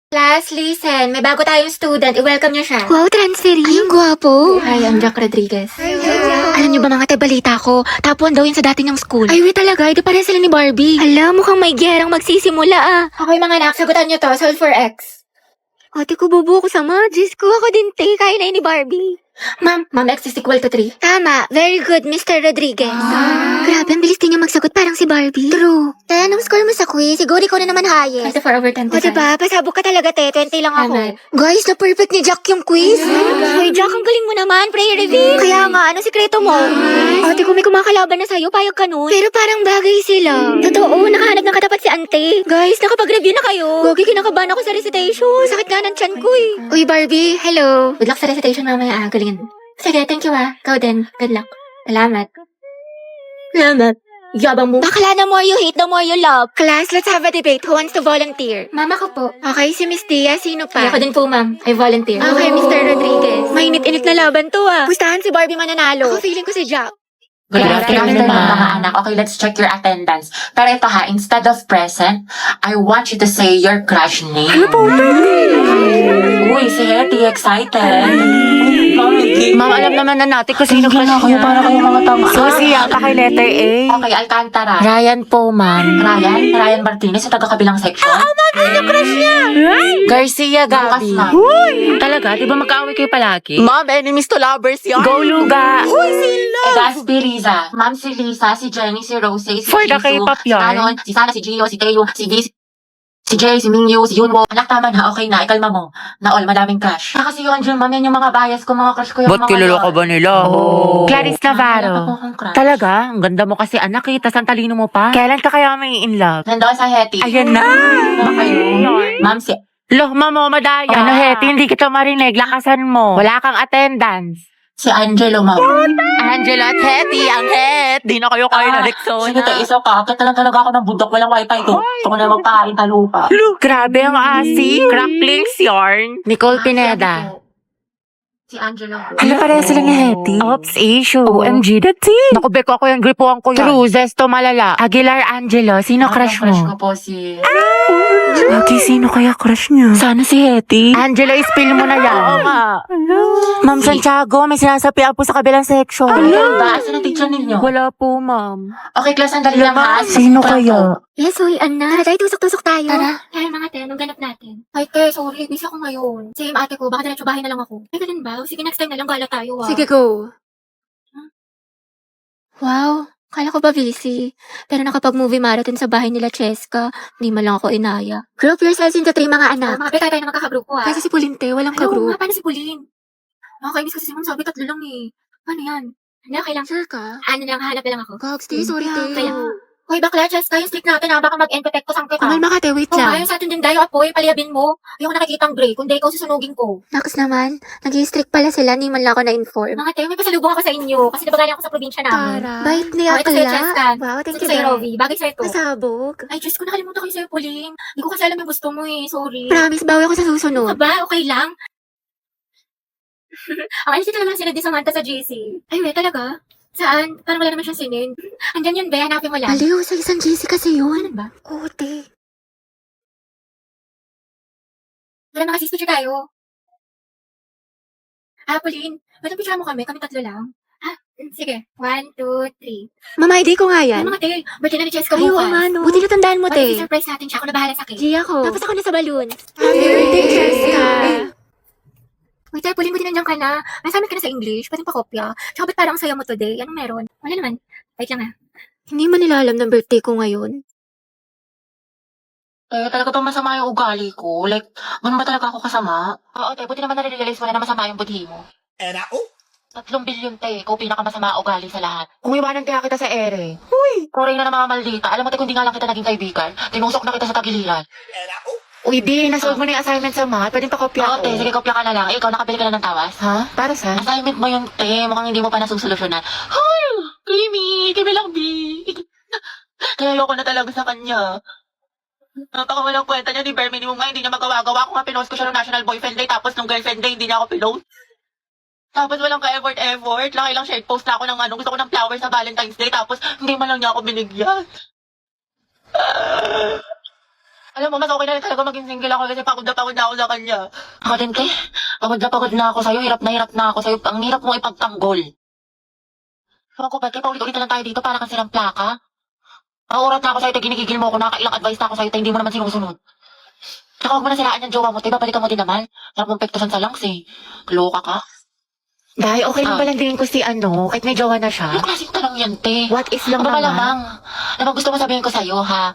Class, listen. May bago tayong student. I-welcome niyo siya. Wow, transferee. Ay, ang gwapo. Hi, I'm Jack Rodriguez. Alam niyo ba mga balita ko? Top 1 daw yun sa dati niyang school. Ay, wait talaga. Di pareha sila ni Barbie. Alam, mukhang may gerang magsisimula ah. Okay mga anak, sagutan niyo to. Solve for X. Ate ko, bubuo ko sa magis ko. Ako din, te. Kaya na yun ni Barbie. Ma'am, X is equal to 3. Tama. Very good, Mr. Rodriguez. Grabe, ang bilis din niya magsagot. Parang si Barbie. True. Te, anong score mo sa quiz? Siguro ikaw na naman highest. 24 over 10. O, diba? Pasabog ka talaga, te. 20 lang ako. Tama. Guys, na-perfect ni Jack yung quiz. Ay, Jack, ang galing mo naman. Prayer reveal. Kaya nga, ano sikreto mo? Ate ko, may kumakalaban na sa'yo. Payag ka nun. Pero parang bagay sila. Totoo, nakahanap ng katapat si ante. Guys, nakapag-review na kayo. Gogi, kinakabahan ako sa recitation. Sakit nga ng tiyan ko eh. Uy, Barbie, hello. Good luck sa recitation mamaya. Galingan. Sige, thank you ah. Ikaw din. Good luck. Salamat. Salamat. Yabang mo. Bakla, the more you hate, the more you love. Class, let's have a debate. Who wants to volunteer? Mama ko po. Okay, si Miss Tia. Sino pa? Ako din po, ma'am. I volunteer. Okay, Mr. Rodriguez. Mainit-init na laban to ah. Pustahan si Barbie mananalo. Ako feeling ko si Jack. Good afternoon, mga anak. Okay, let's check your attendance. Pero ito ha, instead of present, I want you to say your crush name. Uy, si Hetty, excited. Ma'am, alam naman na natin kung sino crush Kayo niya. para kayong mga tama. Susi, yata kay letter A. Okay, Alcantara. Ryan po, ma'am. Ryan Martinez, sa taga-kabilang section. Garcia Gabi. Bukas, ma'am. Talaga? Di ba magkaaway kayo palagi? Ma'am, enemies to lovers yan. Go, Luga! Gaspi Riza. Ma'am, si Lisa, si Jenny, si Rose, si For the Jisoo, K-pop si yarn. Anon, si Sana, si Gio, si Teo, si V, si Jay, si Mingyu, si Yunwo. Anak, tama na. Okay na. Ikalma mo. Na all, madaming crush. Kasi yung Angel, ma'am, yan yung mga bias ko, mga crush ko yung Ba't mga kilala yun. ka ba nila? Oh. Clarice Wala pa po Navarro. akong crush. Talaga? Ang ganda mo kasi anak eh. Tas ang talino mo pa. Kailan ka kaya may in love? Nandoon sa Hetty. Ayan na! Ano kayo? Ma'am, si... Loh, mamo, madaya. Ano, Hetty, hindi kita marinig. Lakasan mo. Wala kang attendance. Si Angelo, ma'am. Angela at Hetty, ang het. Di na kayo kayo na Rexona. Sige, te, isa pa. Akit na lang talaga ako ng bundok. Walang wifi to. Gusto ko na magpakain na lupa. Grabe ang asi. Cracklings yarn. Nicole Pineda. Si Angelo. Ano pareha sila ni Hetty? Oops, issue. OMG, that's it. Naku, beko ako yan. Gripuan ko yan. True, Zesto Malala. Aguilar Angelo. Sino crush Crush ko mo? po si... Ate, sino kaya crush niya? Sana si Hetty. Angelo, ispill mo na yan. Oo nga. Ma'am Santiago, may sinasapian po sa kabilang section. Ano ba? Asan ang teacher ninyo? Wala po, ma'am. Okay, class, sandali lang ha. Sino kaya? Yes, uy, Anna. Tara tayo, tusok-tusok tayo. Tara. Kaya mga te, anong ganap natin? Ay te, sorry. Busy ako ngayon. Same ate ko, baka diretso bahay na lang ako. Ay, ganun ba? Sige, next time na lang gala tayo ah. Sige, go. Wow, kala ko ba busy? Pero nakapag-movie marathon sa bahay nila Cheska, hindi man lang ako inaya. Group yourselves into 3 mga anak. Mga te, tayo na magkakagrupo ah. Kasi si Pulinte, walang Hello, ka-group. nga, paano si Pauline? Nakakainis kasi si Mom, sabi 3 lang eh. Ano yan? Ano, okay lang. Sure ka? Ano lang, hanap na lang ako. Gogs, te, sorry, te. Kaya, hoy bakla, Cheska, yung stick natin ah, baka mag-end-protect ko sang kita. Kumalma ka, te, wait Oh, lang. ayun sa atin din dayo, apoy, paliyabin mo. Ayoko nakikita ang gray, kundi ikaw susunugin ko. Nakus naman, nag-i-strict pala sila, ni man lang ako na-inform. Mga te, may pasalubong ako sa inyo, kasi nabagaling ako sa probinsya namin. Bait niya Oh, ito sa'yo, akla. Cheska. Wow, thank Ito you, sa'yo, Dad. Rovi. Bagay sa'yo to. Masabog. Ay, Diyos ko, nakalimutan ko yung sa'yo, Pauline. Hindi ko kasi alam yung gusto mo eh. Sorry. Promise, bawi ako sa susunod. Aba, okay lang. Ay, si talaga sila di Samantha sa GC. Ay, we, talaga? Saan? Parang wala naman siyang sinin. Andyan yun, be. Hanapin mo lang. Aliw, sa isang GC kasi yun. Ano ba? Oo, te. Wala mga sis, picture tayo. Pauline. Ba't picture mo kami? Kami 3 lang. Sige. 1, 2, 3. Mama, ID ko nga yan. Ano mga te? Birthday na ni Cheska Ay, oo bukas. nga, no. Buti natandaan mo, What if te. surprise natin siya? Ako na bahala sa cake. Gia ko. Tapos ako na sa balloon. Happy birthday, Cheska. Wait, Pauline, buti nandiyan ka na. Nasamit ka na sa English. Pwede pa kopya. Tsaka ba't parang ang saya mo today? Anong meron? Wala naman. Wait lang ah. Hindi man nila alam ng birthday ko ngayon. Talaga bang masama yung ugali ko? Like, ganun ba talaga ako kasama? Oo, te, buti naman nare-realize mo na masama yung budhi mo. 3 bilyon, te. Ikaw pinakamasama ugali sa lahat. Kung iwanan kaya kita sa ere. Huy! Koray na namamaldita. Alam mo, te, kung di nga lang kita naging kaibigan, tinusok na kita sa tagiliran. Uy, di, nasolve mo na yung assignment sa math. Pwede pa kopya Oo, ko. te, sige, kopya ka na lang. Ikaw, nakabili ka na ng tawas? Ha? Para sa? Assignment mo yung te. Mukhang hindi mo pa nasusolusyonan. Hoy! Creamy! Kami lang, B. Kaya ayoko na talaga sa kanya. Napakawalang kwenta niya ni Bare Minimum nga, hindi niya magawa-gawa. Ako nga pinost ko siya ng National Boyfriend Day, tapos nung Girlfriend Day, hindi niya ako pinost. Tapos walang ka-effort. Lang share post na ako ng gusto ko ng flowers sa Valentine's Day, tapos hindi man lang niya ako binigyan. Alam mo, mas okay na rin talaga maging single ako kasi pagod na ako sa kanya. Ako din, te. Pagod na ako sa'yo. Hirap na ako sa'yo. Ang hirap mo ipagtanggol. Ewan ko ba, te, paulit-ulit na lang tayo dito para kang sirang plaka. Ang oras na ako sa'yo, te, ginigigil mo ako. Nakailang advice na ako sa'yo, te, hindi mo naman sinusunod. Tsaka huwag mo na siraan yung jowa mo, te. Babalikan mo din naman. Sarap mong pektusan sa langs, eh. Loka ka. Dahil okay lang palang din ko si kahit may jowa na siya. Anong klaseng tanong yan, te? What is lang Ano ba naman? lamang? Ano bang gusto mo sabihin ko sa'yo, ha?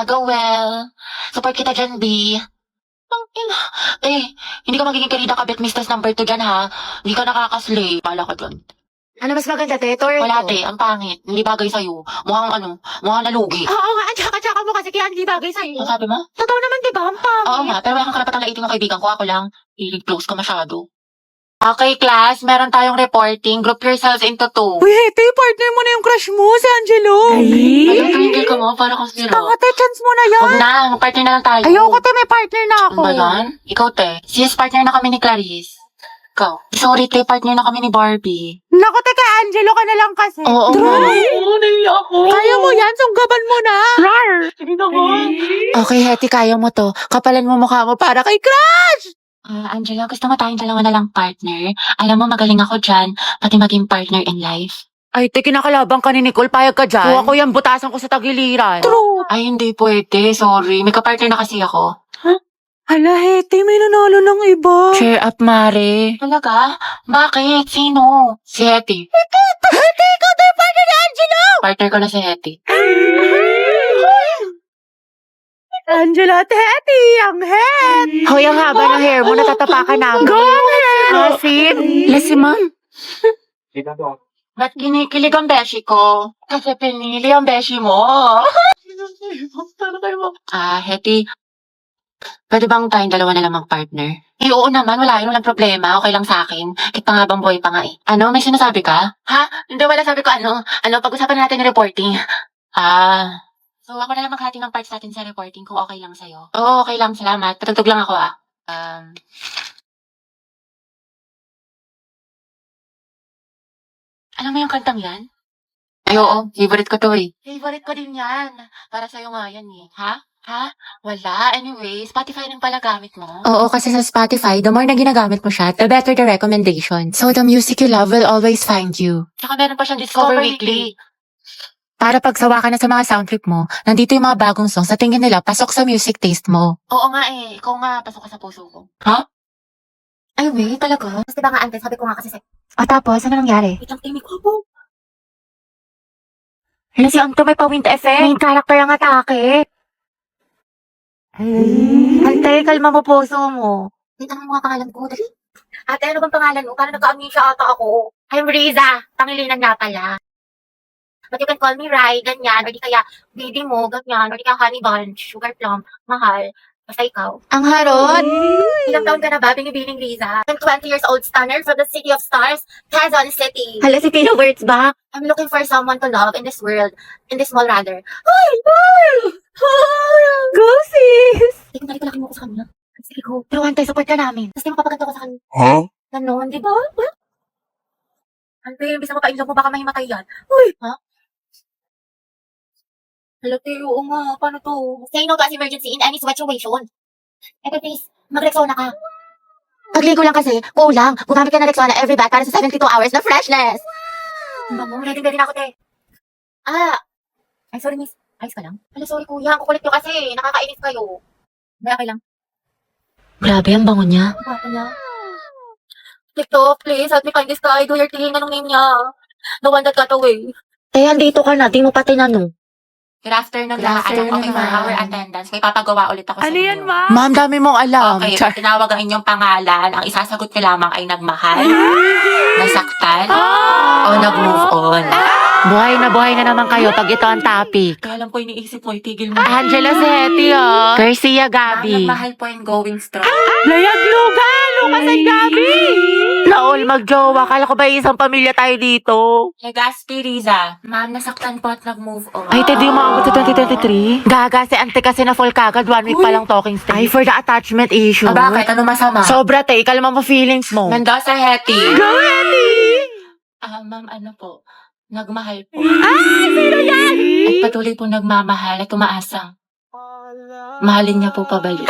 Go well. Support kita dyan, B. Ang ina. Hindi ka magiging karida kabit mistress number 2 dyan, ha? Hindi ka nakakaslay. Pala ka dyan. Ano mas maganda, te? Torto? Wala, te. Ang pangit. Hindi bagay sa'yo. Mukhang nalugi. Oo nga, tsaka mo kasi kaya hindi bagay sa'yo. Ano sabi mo? Totoo naman, di ba? Ang pangit. Oo nga, pero wala kang karapatang laitin ng kaibigan ko. Ako lang. Close ka masyado. Okay, class. Meron tayong reporting. Group yourselves into 2. Uy, Hete, partner mo na yung crush mo, si Angelo. Ayun, tumigil ka mo. Para kang sira. Tanga, te, chance mo na yan. Huwag na. Mag-partner na lang tayo. Ayoko, te, may partner na ako. Ano ba yan? Ikaw, te. Sis, partner na kami ni Clarice. Ikaw. Sorry, te. Partner na kami ni Barbie. Naku, te, kay Angelo ka na lang kasi. Oo. Naiya ako. Kaya mo yan, sunggaban mo na. Sige naman. Okay, Hetty, kaya mo to. Kapalan mo mukha mo para kay Crush! Angela, gusto mo tayong dalawa na lang partner? Alam mo, magaling ako dyan. Pati maging partner in life. Ay, te, kinakalabang ka ni Nicole. Payag ka dyan. Kuha ko yan, butasan ko sa tagiliran. Ay, hindi pwede. Sorry. May kapartner na kasi ako. Hala, Hete, may nanalo ng iba. Cheer up, Mare. Talaga? Bakit? Sino? Si Hetty. Hete, ikaw tayo partner ni Angelo. Partner ko na si Hetty. Angelo at Hete, ang head. Hoy, ang haba ng hair mo, natatapakan namin. Go, ang head. Asin. Lasi, ma'am. Ba't kinikilig ang beshi ko? Kasi pinili ang beshi mo. Hetty. Pwede bang tayong dalawa na lamang partner? Oo naman, wala yun, walang problema. Okay lang sa akin. Kahit pa nga bang boy pa nga eh. Ano, may sinasabi ka? Ha? Hindi, wala sabi ko pag-usapan natin yung reporting. So ako na lang maghati ng parts natin sa reporting kung okay lang sa'yo. Oo, okay lang, salamat. Patugtog lang ako Alam mo yung kantang yan? Ay, oo. Favorite ko to eh. Favorite ko din yan. Para sa'yo nga yan eh. Ha? Wala. Anyway, Spotify rin pala gamit mo. Oo, kasi sa Spotify, the more na ginagamit mo siya, the better the recommendation. So the music you love will always find you. Tsaka meron pa siyang Discover Weekly. Para pagsawa ka na sa mga sound trip mo, nandito yung mga bagong songs sa tingin nila pasok sa music taste mo. Oo nga eh. Ikaw nga, pasok ka sa puso ko. Ay, wait, talaga? Tapos diba nga, ante, sabi ko nga kasi Tapos, ano nangyari? wait lang, timig ko po. Hala, si Anto may pa-wind effect. Main character ang atake. Antay, kalma mo puso mo. Wait, ano mga pangalan ko? Dali. Ate, ano bang pangalan mo? Parang nagka-amnesia ata ako. I'm Riza. Pangilinan nga pala. But you can call me Rai, ganyan. Or di kaya baby mo, ganyan. Or di kaya honey bunch, sugar plum, mahal. Basta ikaw. Ang harot. Ilang taon ka na ba, binibining Riza? I'm 20 years old stunner from the city of stars, Quezon City. Hala, si Pino Words ba? I'm looking for someone to love in this world. In this mall, rather. Go, sis. Hindi ko nalipalaki mo ko sa kanya. Sige ko. Pero Antay, support ka namin. Tapos di mapapaganda ko sa kanya. Huh? Ganon, di ba? Ante, imbis na mapailaw mo, baka mahimatay yan. Uy! Ha? Hala, Teo, oo nga. Paano to? Say no to as emergency in any situation. Epe, please, mag-Rexona ka. Pagligo lang kasi, kulang. Gumamit ka ng Rexona every bath para sa 72 hours na freshness. Ang bango, ready na ako, te. Ay, sorry, miss. Ayos ka lang? Hala, sorry, kuya. Ang kukulit nyo kasi. Nakakainis kayo. May okay lang. Grabe, ang bango niya. Bata niya. TikTok, please, help me find this guy. Do your thing. Anong name niya? The one that got away. Andito ka na. Di mo pa tinanong. Good afternoon, Good lahat. afternoon, Okay, for ma'am. our attendance, may papagawa ulit ako sa Ano inyo. yan, ma? Ma'am, dami mong alam. Okay, Char. pag tinawag ang inyong pangalan, ang isasagot ko lamang ay nagmahal, nasaktan, o nag-move on. Buhay na naman kayo pag ito ang topic. Kaya alam ko iniisip mo, itigil mo. Angela Seti, oh. Garcia Gabi. Nagmahal po and going strong. Layag luga. Lucas and Gabi. Naol magjowa. Kala ko ba isang pamilya tayo dito? Legaspi Riza, ma'am, nasaktan po at nag-move on. Ay, hindi mo umabot sa 2023? Gaga, si ante kasi na full kagad. 1 week pa lang talking stage. Ay, for the attachment issue. Bakit? Ano masama? Sobra, te. Kalma mo feelings mo. Mendoza Hetty. Go, Hetty. Ma'am, ano po? Nagmahal po. Sino yan? At patuloy po nagmamahal at umaasang Mahalin niya po pabalik.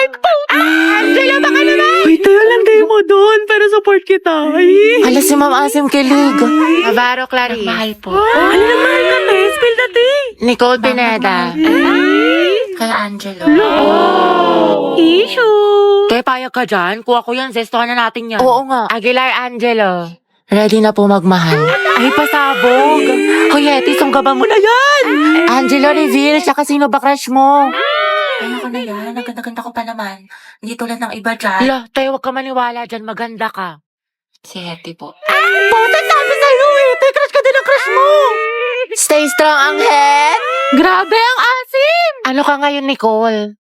Angela, baka naman! Uy, tayo lang kayo mo doon, pero support kita. Ay! Hala si Ma'am Asim kilig. Navarro Clarice. Mahal po. Ano nang mahal ka, te? Spill the tea! Nicole Pineda. Kay Angelo. Issue! Kaya payag ka dyan? Kuha ko yan. Zestohan na natin yan. Oo nga. Aguilar Angelo. Ready na po magmahal. Ay, pasabog. Hoy, Eti, sunggaban mo na yan. Angelo reveal. Tsaka sino ba crush mo? Ayoko na yan. Ang ganda-ganda ko pa naman. Hindi tulad ng iba dyan. Hala, tayo wag ka maniwala dyan. Maganda ka. Si Hetty po. Puta, sabi sa'yo eh. Tay, crush ka din ang crush mo. Stay strong ang head. Grabe ang asim! Ano ka ngayon, Nicole?